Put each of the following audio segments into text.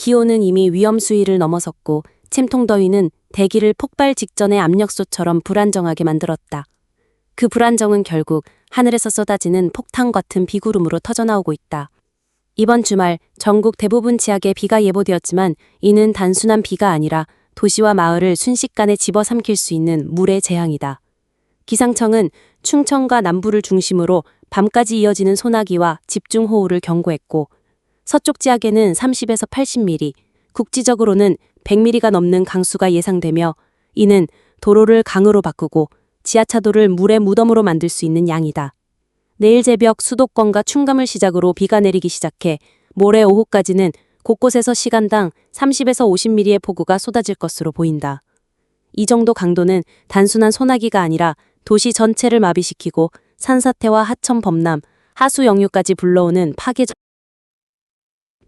기온은 이미 위험 수위를 넘어섰고 찜통더위는 대기를 폭발 직전의 압력솥처럼 불안정하게 만들었다. 그 불안정은 결국 하늘에서 쏟아지는 폭탄 같은 비구름으로 터져나오고 있다. 이번 주말 전국 대부분 지역에 비가 예보되었지만 이는 단순한 비가 아니라 도시와 마을을 순식간에 집어삼킬 수 있는 물의 재앙이다. 기상청은 충청과 남부를 중심으로 밤까지 이어지는 소나기와 집중호우를 경고했고 서쪽 지역에는 30에서 80mm, 국지적으로는 100mm가 넘는 강수가 예상되며 이는 도로를 강으로 바꾸고 지하차도를 물의 무덤으로 만들 수 있는 양이다. 내일 새벽 수도권과 충남을 시작으로 비가 내리기 시작해 모레 오후까지는 곳곳에서 시간당 30에서 50mm의 폭우가 쏟아질 것으로 보인다. 이 정도 강도는 단순한 소나기가 아니라 도시 전체를 마비시키고 산사태와 하천 범람, 하수 영유까지 불러오는 파괴적.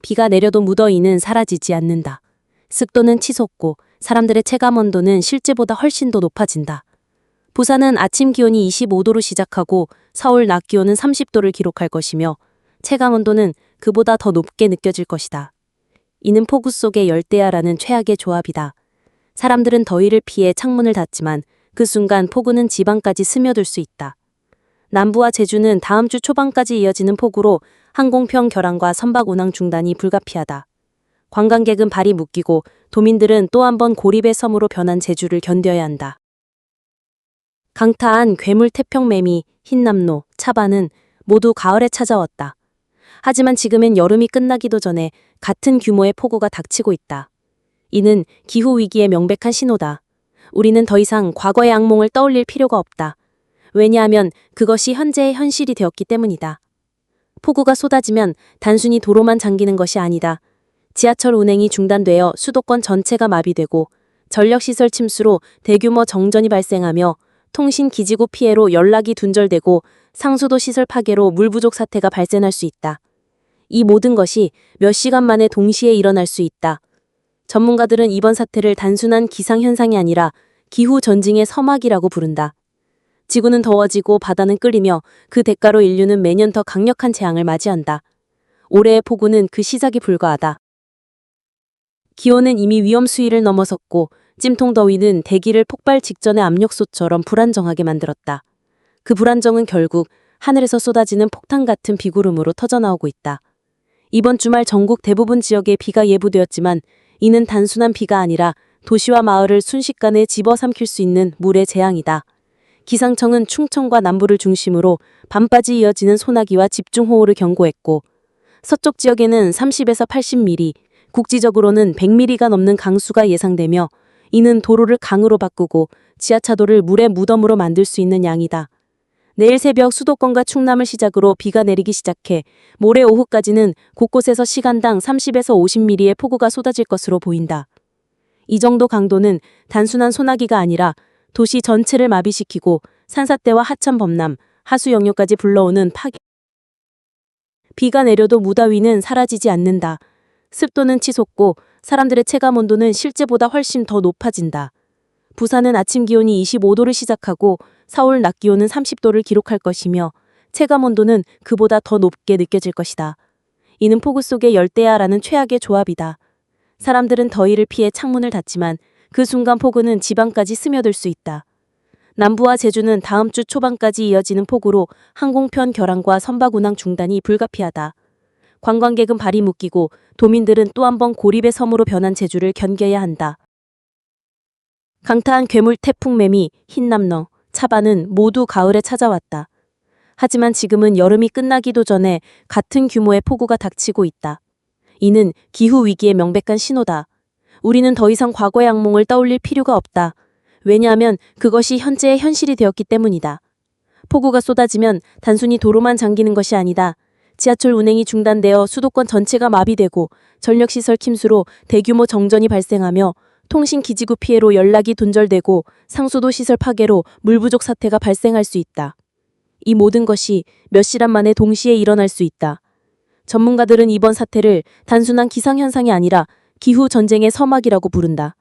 비가 내려도 무더위는 사라지지 않는다. 습도는 치솟고 사람들의 체감 온도는 실제보다 훨씬 더 높아진다. 부산은 아침 기온이 25도로 시작하고 서울 낮 기온은 30도를 기록할 것이며 체감 온도는 그보다 더 높게 느껴질 것이다. 이는 폭우 속의 열대야라는 최악의 조합이다. 사람들은 더위를 피해 창문을 닫지만 그 순간 폭우는 지방까지 스며들 수 있다. 남부와 제주는 다음 주 초반까지 이어지는 폭우로 항공편 결항과 선박 운항 중단이 불가피하다. 관광객은 발이 묶이고 도민들은 또 한 번 고립의 섬으로 변한 제주를 견뎌야 한다. 강타한 괴물 태평매미, 흰남노, 차바는 모두 가을에 찾아왔다. 하지만 지금은 여름이 끝나기도 전에 같은 규모의 폭우가 닥치고 있다. 이는 기후위기의 명백한 신호다. 우리는 더 이상 과거의 악몽을 떠올릴 필요가 없다. 왜냐하면 그것이 현재의 현실이 되었기 때문이다. 폭우가 쏟아지면 단순히 도로만 잠기는 것이 아니다. 지하철 운행이 중단되어 수도권 전체가 마비되고 전력시설 침수로 대규모 정전이 발생하며 통신기지국 피해로 연락이 둔절되고 상수도 시설 파괴로 물 부족 사태가 발생할 수 있다. 이 모든 것이 몇 시간 만에 동시에 일어날 수 있다. 전문가들은 이번 사태를 단순한 기상현상이 아니라 기후전증의 서막이라고 부른다. 지구는 더워지고 바다는 끓이며 그 대가로 인류는 매년 더 강력한 재앙을 맞이한다. 올해의 폭우는 그 시작이 불과하다. 기온은 이미 위험 수위를 넘어섰고 찜통더위는 대기를 폭발 직전의 압력솥처럼 불안정하게 만들었다. 그 불안정은 결국 하늘에서 쏟아지는 폭탄 같은 비구름으로 터져나오고 있다. 이번 주말 전국 대부분 지역에 비가 예보되었지만 이는 단순한 비가 아니라 도시와 마을을 순식간에 집어삼킬 수 있는 물의 재앙이다. 기상청은 충청과 남부를 중심으로 밤까지 이어지는 소나기와 집중호우를 경고했고 서쪽 지역에는 30에서 80mm, 국지적으로는 100mm가 넘는 강수가 예상되며 이는 도로를 강으로 바꾸고 지하차도를 물의 무덤으로 만들 수 있는 양이다. 내일 새벽 수도권과 충남을 시작으로 비가 내리기 시작해 모레 오후까지는 곳곳에서 시간당 30에서 50mm의 폭우가 쏟아질 것으로 보인다. 이 정도 강도는 단순한 소나기가 아니라 도시 전체를 마비시키고 산사태와 하천 범람, 하수 영유까지 불러오는 파괴. 비가 내려도 무더위는 사라지지 않는다. 습도는 치솟고 사람들의 체감 온도는 실제보다 훨씬 더 높아진다. 부산은 아침 기온이 25도를 시작하고 서울 낮 기온은 30도를 기록할 것이며 체감 온도는 그보다 더 높게 느껴질 것이다. 이는 폭우 속의 열대야라는 최악의 조합이다. 사람들은 더위를 피해 창문을 닫지만 그 순간 폭우는 지방까지 스며들 수 있다. 남부와 제주는 다음 주 초반까지 이어지는 폭우로 항공편 결항과 선박 운항 중단이 불가피하다. 관광객은 발이 묶이고 도민들은 또 한 번 고립의 섬으로 변한 제주를 견뎌야 한다. 강타한 괴물 태풍매미, 흰남노, 차바는 모두 가을에 찾아왔다. 하지만 지금은 여름이 끝나기도 전에 같은 규모의 폭우가 닥치고 있다. 이는 기후위기의 명백한 신호다. 우리는 더 이상 과거의 악몽을 떠올릴 필요가 없다. 왜냐하면 그것이 현재의 현실이 되었기 때문이다. 폭우가 쏟아지면 단순히 도로만 잠기는 것이 아니다. 지하철 운행이 중단되어 수도권 전체가 마비되고 전력시설 침수로 대규모 정전이 발생하며 통신기지국 피해로 연락이 둔절되고 상수도 시설 파괴로 물 부족 사태가 발생할 수 있다. 이 모든 것이 몇 시간 만에 동시에 일어날 수 있다. 전문가들은 이번 사태를 단순한 기상현상이 아니라 기후전쟁의 서막이라고 부른다.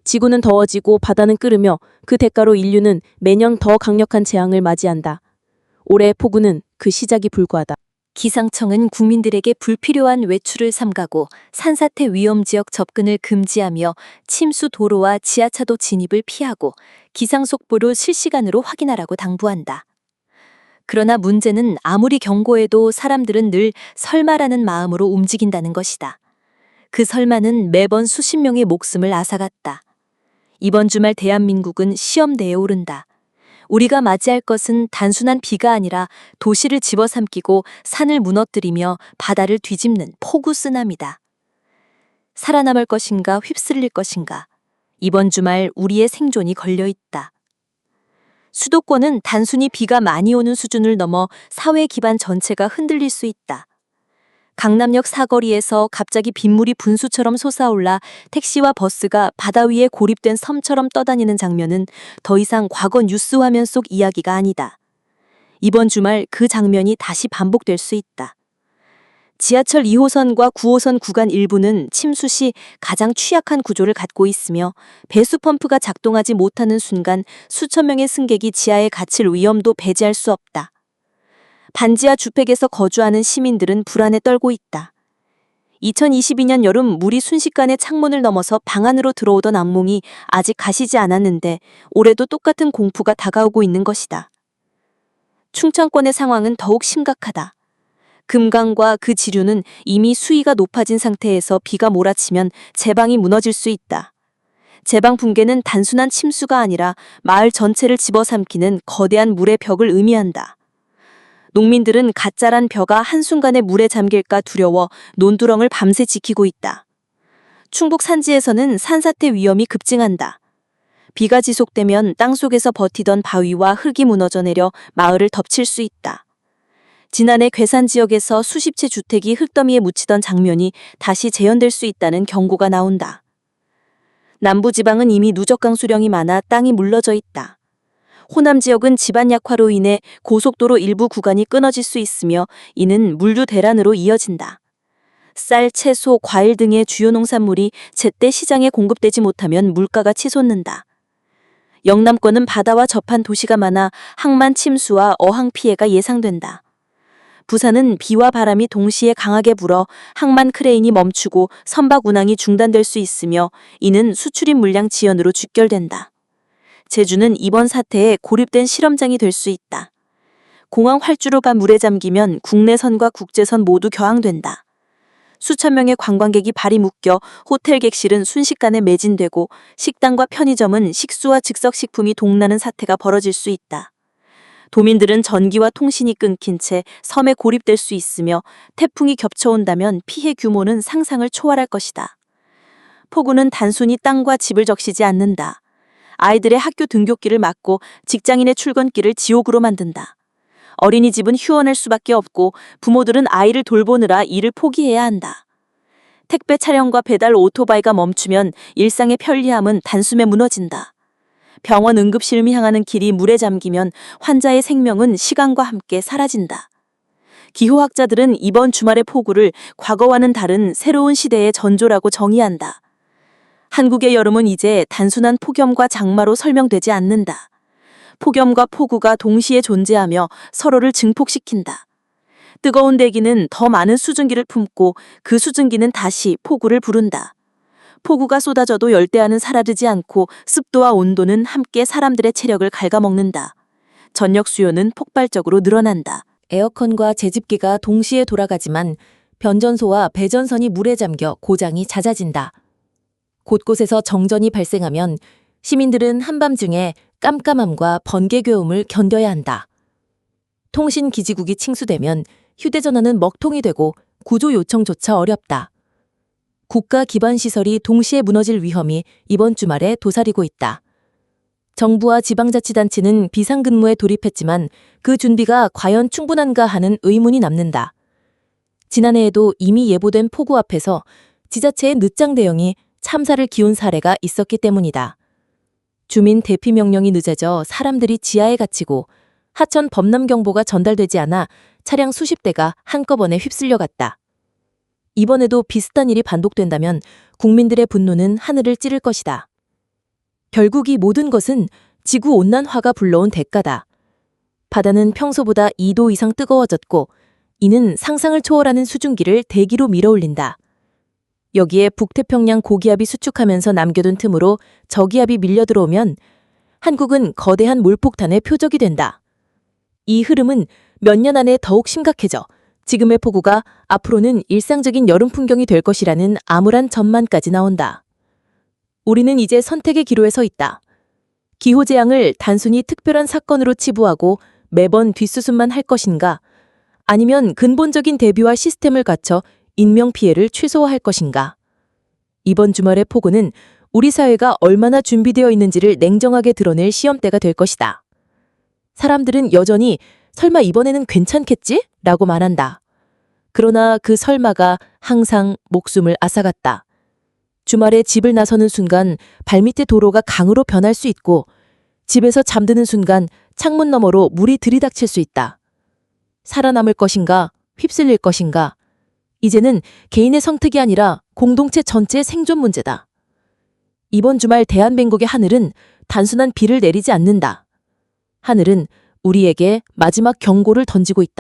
지구는 더워지고 바다는 끓으며 그 대가로 인류는 매년 더 강력한 재앙을 맞이한다. 올해의 폭우는 그 시작이 불과하다. 기상청은 국민들에게 불필요한 외출을 삼가고 산사태 위험 지역 접근을 금지하며 침수 도로와 지하차도 진입을 피하고 기상 속보를 실시간으로 확인하라고 당부한다. 그러나 문제는 아무리 경고해도 사람들은 늘 설마라는 마음으로 움직인다는 것이다. 그 설마는 매번 수십 명의 목숨을 앗아갔다. 이번 주말 대한민국은 시험대에 오른다. 우리가 맞이할 것은 단순한 비가 아니라 도시를 집어삼키고 산을 무너뜨리며 바다를 뒤집는 폭우 쓰나미다. 살아남을 것인가 휩쓸릴 것인가. 이번 주말 우리의 생존이 걸려 있다. 수도권은 단순히 비가 많이 오는 수준을 넘어 사회 기반 전체가 흔들릴 수 있다. 강남역 사거리에서 갑자기 빗물이 분수처럼 솟아올라 택시와 버스가 바다 위에 고립된 섬처럼 떠다니는 장면은 더 이상 과거 뉴스 화면 속 이야기가 아니다. 이번 주말 그 장면이 다시 반복될 수 있다. 지하철 2호선과 9호선 구간 일부는 침수 시 가장 취약한 구조를 갖고 있으며 배수 펌프가 작동하지 못하는 순간 수천 명의 승객이 지하에 갇힐 위험도 배제할 수 없다. 반지하 주택에서 거주하는 시민들은 불안에 떨고 있다. 2022년 여름 물이 순식간에 창문을 넘어서 방 안으로 들어오던 악몽이 아직 가시지 않았는데 올해도 똑같은 공포가 다가오고 있는 것이다. 충청권의 상황은 더욱 심각하다. 금강과 그 지류는 이미 수위가 높아진 상태에서 비가 몰아치면 제방이 무너질 수 있다. 제방 붕괴는 단순한 침수가 아니라 마을 전체를 집어삼키는 거대한 물의 벽을 의미한다. 농민들은 갓 자란 벼가 한순간에 물에 잠길까 두려워 논두렁을 밤새 지키고 있다. 충북 산지에서는 산사태 위험이 급증한다. 비가 지속되면 땅속에서 버티던 바위와 흙이 무너져 내려 마을을 덮칠 수 있다. 지난해 괴산 지역에서 수십 채 주택이 흙더미에 묻히던 장면이 다시 재현될 수 있다는 경고가 나온다. 남부지방은 이미 누적 강수량이 많아 땅이 물러져 있다. 호남 지역은 지반 약화로 인해 고속도로 일부 구간이 끊어질 수 있으며 이는 물류 대란으로 이어진다. 쌀, 채소, 과일 등의 주요 농산물이 제때 시장에 공급되지 못하면 물가가 치솟는다. 영남권은 바다와 접한 도시가 많아 항만 침수와 어항 피해가 예상된다. 부산은 비와 바람이 동시에 강하게 불어 항만 크레인이 멈추고 선박 운항이 중단될 수 있으며 이는 수출입 물량 지연으로 직결된다. 제주는 이번 사태에 고립된 실험장이 될 수 있다. 공항 활주로가 물에 잠기면 국내선과 국제선 모두 겨항된다. 수천 명의 관광객이 발이 묶여 호텔 객실은 순식간에 매진되고 식당과 편의점은 식수와 즉석식품이 동나는 사태가 벌어질 수 있다. 도민들은 전기와 통신이 끊긴 채 섬에 고립될 수 있으며 태풍이 겹쳐온다면 피해 규모는 상상을 초월할 것이다. 폭우는 단순히 땅과 집을 적시지 않는다. 아이들의 학교 등굣길을 막고 직장인의 출근길을 지옥으로 만든다. 어린이집은 휴원할 수밖에 없고 부모들은 아이를 돌보느라 일을 포기해야 한다. 택배 차량과 배달 오토바이가 멈추면 일상의 편리함은 단숨에 무너진다. 병원 응급실을 향하는 길이 물에 잠기면 환자의 생명은 시간과 함께 사라진다. 기후학자들은 이번 주말의 폭우를 과거와는 다른 새로운 시대의 전조라고 정의한다. 한국의 여름은 이제 단순한 폭염과 장마로 설명되지 않는다. 폭염과 폭우가 동시에 존재하며 서로를 증폭시킨다. 뜨거운 대기는 더 많은 수증기를 품고 그 수증기는 다시 폭우를 부른다. 폭우가 쏟아져도 열대야는 사라지지 않고 습도와 온도는 함께 사람들의 체력을 갉아먹는다. 전력 수요는 폭발적으로 늘어난다. 에어컨과 제습기가 동시에 돌아가지만 변전소와 배전선이 물에 잠겨 고장이 잦아진다. 곳곳에서 정전이 발생하면 시민들은 한밤중에 깜깜함과 번개괴음을 견뎌야 한다. 통신기지국이 침수되면 휴대전화는 먹통이 되고 구조 요청조차 어렵다. 국가 기반 시설이 동시에 무너질 위험이 이번 주말에 도사리고 있다. 정부와 지방자치단체는 비상근무에 돌입했지만 그 준비가 과연 충분한가 하는 의문이 남는다. 지난해에도 이미 예보된 폭우 앞에서 지자체의 늦장 대응이 참사를 기운 사례가 있었기 때문이다. 주민 대피 명령이 늦어져 사람들이 지하에 갇히고 하천 범람경보가 전달되지 않아 차량 수십 대가 한꺼번에 휩쓸려 갔다. 이번에도 비슷한 일이 반복된다면 국민들의 분노는 하늘을 찌를 것이다. 결국 이 모든 것은 지구온난화가 불러온 대가다. 바다는 평소보다 2도 이상 뜨거워졌고 이는 상상을 초월하는 수증기를 대기로 밀어올린다. 여기에 북태평양 고기압이 수축하면서 남겨둔 틈으로 저기압이 밀려 들어오면 한국은 거대한 물폭탄의 표적이 된다. 이 흐름은 몇 년 안에 더욱 심각해져 지금의 폭우가 앞으로는 일상적인 여름 풍경이 될 것이라는 암울한 전망까지 나온다. 우리는 이제 선택의 기로에 서 있다. 기후재앙을 단순히 특별한 사건으로 치부하고 매번 뒷수습만 할 것인가? 아니면 근본적인 대비와 시스템을 갖춰 인명피해를 최소화할 것인가? 이번 주말의 폭우는 우리 사회가 얼마나 준비되어 있는지를 냉정하게 드러낼 시험대가 될 것이다. 사람들은 여전히 설마 이번에는 괜찮겠지? 라고 말한다. 그러나 그 설마가 항상 목숨을 앗아갔다. 주말에 집을 나서는 순간 발밑의 도로가 강으로 변할 수 있고 집에서 잠드는 순간 창문 너머로 물이 들이닥칠 수 있다. 살아남을 것인가? 휩쓸릴 것인가? 이제는 개인의 선택이 아니라 공동체 전체의 생존 문제다. 이번 주말 대한민국의 하늘은 단순한 비를 내리지 않는다. 하늘은 우리에게 마지막 경고를 던지고 있다.